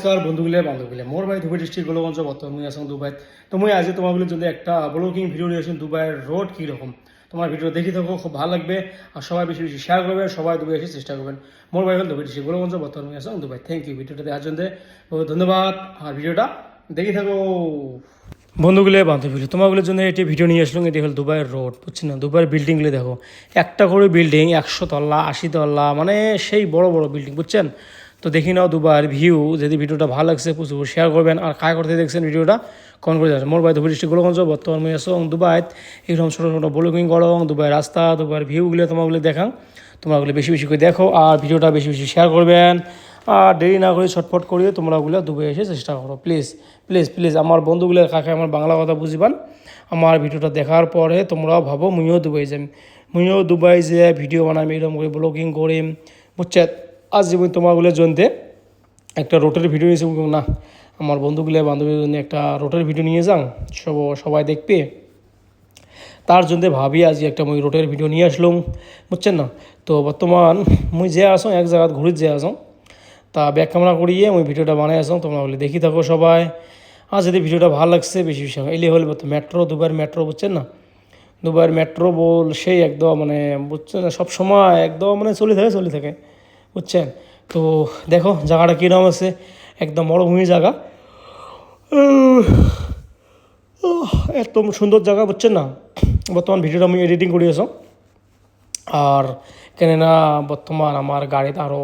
নমস্কাৰ বন্ধুগিলে বান্ধৱীগিলে মোৰ ভাই ধুবুৰী ডিষ্ট্ৰিক্ট গোলগঞ্জ বৰ্তমান মই আছোঁ দুবাইত। তো মই আজি তোমাগুলোর জন্য একটা ব্লগিং ভিডিও নিয়ে আসি দুবাইয়ের রোড কীরকম। তোমার ভিডিও দেখি থাকো, খুব ভালো লাগবে। আর সবাই বেশি বেশি শেয়ার করবেন, সবাই দুবাই এসে চেষ্টা করবেন। মোর ভাই হল ধুবুৰী ডিস্ট্রিক্ট গোলগঞ্জ বর্তমান মই আছোঁ দুবাই। থ্যাংক ইউ ভিডিওটা দেখার জন্য বহুত ধন্যবাদ। আর ভিডিওটা দেখি থাকো বন্ধুগুলো বান্ধবীগুলো, তোমাগুলোর জন্য এটি ভিডিও নিয়ে আসলাম। এটি হল দুবাইয়ের রোড, বুঝছি না? দুবাইয়ের বিল্ডিংগুলো দেখো, একটা করে বিল্ডিং 100 তলা 80 তলা, মানে সেই বড় বড় বিল্ডিং, বুঝছেন? তো দেখি নাও দুবার ভিউ। যদি ভিডিওটা ভালো লাগছে প্রচুর শেয়ার করবেন। আর কায় করতে দেখছেন ভিডিওটা কমেন্ট করে যাচ্ছেন। মোর ভাই ধুবুৰী ডিস্ট্রিক্ট গোলগঞ্জ বর্তমান মই আছো দুবাইত। এরকম ছোটো ছোটো ব্লগিং করো, দুবাই রাস্তা, দুবাইয়ের ভিউগুলো তোমাগুলো দেখাং। তোমরাগুলো বেশি বেশি করে দেখো আর ভিডিওটা বেশি বেশি শেয়ার করবেন। আর দেরি না করে ছটফট করিয়ে তোমরাগুলো দুবাই এসে চেষ্টা করো, প্লিজ প্লিজ প্লিজ। আমার বন্ধুগুলোর কাকে আমার বাংলা কথা বুঝিবান। আমার ভিডিওটা দেখার পরে তোমরাও ভাবো মুইও দুবাই যাই, মুইও দুবাই যে ভিডিও বানাই, এরকম করে ব্লগিং করিম, বুঝছে? আজ যেমন তোমাগুলো জনতে একটা রোটের ভিডিও নিয়েছি, না আমার বন্ধুগুলো বান্ধবীর জন্য একটা রোটের ভিডিও নিয়ে যান, সবাই দেখবে। তার জন্য ভাবি আজ একটা মুই রোটের ভিডিও নিয়ে আসলাম, বুঝছেন না? তো বর্তমান মুই যে আসো এক জায়গা ঘুরে যে আসো, তা ব্যাক ক্যামেরা করিয়ে মুই ভিডিওটা বানাই আসো। তোমরা বলে দেখি থাকো সবাই। আর যদি ভিডিওটা ভালো লাগছে বেশি বেশি এলে হলে মেট্রো, দুবাইয়ের মেট্রো, বুঝছেন না? দুবাইয়ের মেট্রো বল সেই একদম মানে, বুঝছেন না, সবসময় একদম মানে চলে থাকে, বুঝছেন? তো দেখো জায়গাটা কীরকম আছে, একদম মরুভূমি জায়গা, একদম সুন্দর জায়গা, বুঝছেন না? বর্তমান ভিডিওটা আমি এডিটিং করে আসো। আর কেননা বর্তমান আমার গাড়িতে আরও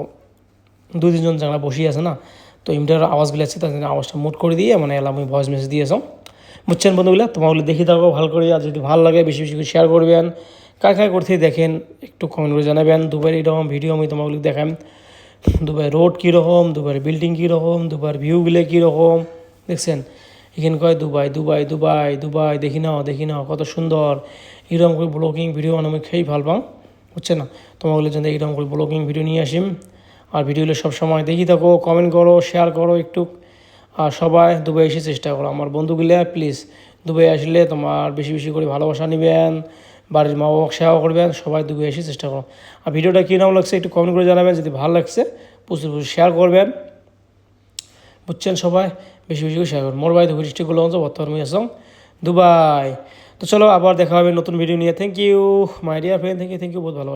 2-3 জন জায়গা বসি আছে না, তো ইমটার আওয়াজগুলো আছে, তার জন্য আওয়াজটা মুট করে দিয়ে মানে এলাম আমি ভয়েস মেসেজ দিয়েছ, বুঝছেন বন্ধুগুলো? তোমাগুলো দেখি থাকো ভালো করে। আর যদি ভালো লাগে বেশি বেশি করে শেয়ার করবেন। কার করতে দেখেন একটু কমেন্ট করে জানাবেন। দুবাইয়ের এরকম ভিডিও আমি তোমাগুলো দেখাম, দুবাই রোড কীরকম, দুবাইয়ের বিল্ডিং কীরকম, দুবাইয়ের ভিউগুলো কীরকম, দেখছেন? এখানে কয় দুবাই দুবাই দুবাই দুবাই, দেখি নাও কত সুন্দর। এরকম করে ব্লগিং ভিডিও আমি খেয়েই ভালো পাও, বুঝছেন না? তোমাগুলোর জন্য এইরকম করে ব্লগিং ভিডিও নিয়ে আসিম। আর ভিডিওগুলো সবসময় দেখি থাকো, কমেন্ট করো, শেয়ার করো একটু। আর সবাই দুবাই এসে চেষ্টা করো। আমার বন্ধুগুলো প্লিজ দুবাই আসলে তোমার বেশি বেশি করে ভালোবাসা নেবেন, বাড়ির মা বাবা সেবা করবেন, সবাই দুবাই এসে চেষ্টা করো। আর ভিডিওটা কী নাম লাগছে একটু কমেন্ট করে জানাবেন। যদি ভালো লাগছে প্রচুর প্রচুর শেয়ার করবেন, বুঝছেন? সবাই বেশি বেশি করে শেয়ার করবেন। মোর ভাই ধুবুৰী ডিস্ট্রিক্ট গোলগঞ্জ বর্তমান মই আছো দুবাই। তো চলো আবার দেখা হবে নতুন ভিডিও নিয়ে। Thank you my dear friend, thank you বহুত ভালো।